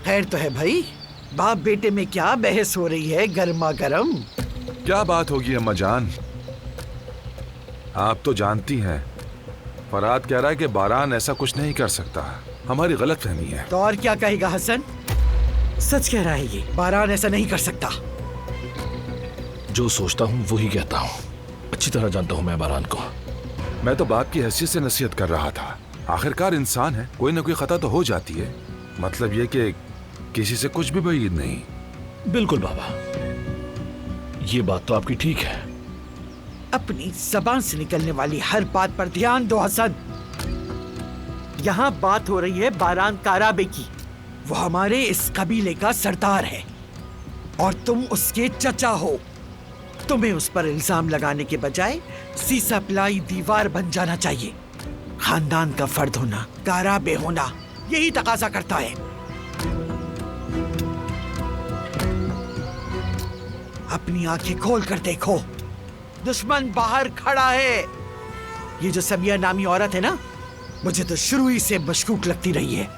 खैर तो है भाई, बाप बेटे में क्या बहस हो रही है गर्मा गर्म। क्या बात होगी अम्मा जान, आप तो जानती हैं फरहाद कह रहा है कि बारान ऐसा कुछ नहीं कर सकता, हमारी गलतफहमी है। तो और क्या कहेगा हसन? सच कह रहा है ये, बारान ऐसा नहीं कर सकता। जो सोचता हूँ वही कहता हूँ। अच्छी तरह जानता हूँ मैं बारान को। मैं तो बाप की हैसियत से नसीहत कर रहा था। आखिरकार इंसान है, कोई ना कोई खता तो हो जाती है। मतलब ये कि किसी से कुछ भी बईद नहीं। बिल्कुल बाबा, ये बात तो आपकी ठीक है। अपनी जबान से निकलने वाली हर बात पर ध्यान दो हसन। यहाँ बात हो रही है बारान काराबे की। वो हमारे इस कबीले का सरदार है और तुम उसके चचा हो। तुम्हें उस पर इल्जाम लगाने के बजाय सीसा पिलाई दीवार बन जाना चाहिए। खानदान का फर्द होना, काराबे होना, यही तकाजा करता है। अपनी आंखें खोल कर देखो, दुश्मन बाहर खड़ा है। ये जो सबिया नामी औरत है ना, मुझे तो शुरू ही से मशकूक लगती रही है।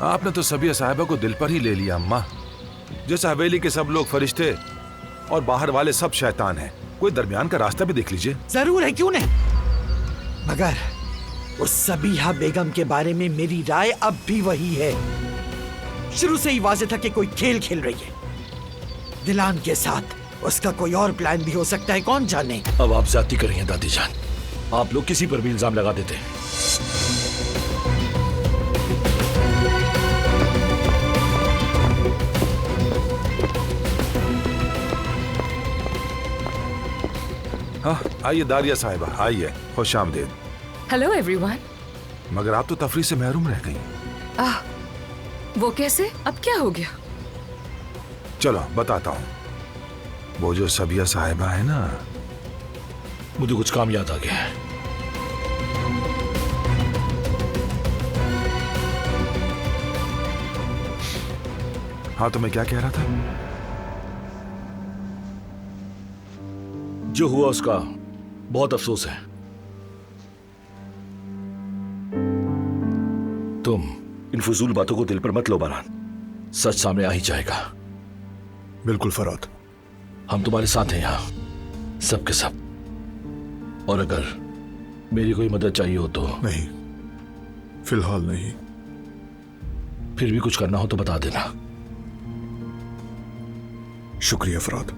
आपने तो सबिया साहिबा को दिल पर ही ले लिया अम्मा। जैसे हवेली के सब लोग फरिश्ते और बाहर वाले सब शैतान हैं। कोई दरमियान का रास्ता भी देख लीजिए। जरूर है, क्यों नहीं। मगर उस सबिया बेगम के बारे में मेरी राय अब भी वही है। शुरू से ही वाज़ेह था कि कोई खेल खेल रही है। दिलान के साथ उसका कोई और प्लान भी हो सकता है, कौन जाने। अब आप ज्यादती कर रही हैं दादी जान। आप लोग किसी पर भी इल्जाम लगा देते हैं। हाँ आइए दारिया साहिबा, आइए, खुश आमदीद। Hello everyone. मगर आप तो तफरीह से महरूम रह गई। वो कैसे? अब क्या हो गया? चलो बताता हूँ। वो जो सबिया साहिबा है ना, मुझे कुछ काम याद आ गया है। हाँ तो मैं क्या कह रहा था? जो हुआ उसका बहुत अफसोस है। तुम इन फजूल बातों को दिल पर मत लो बारान, सच सामने आ ही जाएगा। बिल्कुल फरहाद, हम तुम्हारे साथ हैं यहाँ, सब के सब। और अगर मेरी कोई मदद चाहिए हो तो। नहीं, फिलहाल नहीं। फिर भी कुछ करना हो तो बता देना। शुक्रिया फरहाद।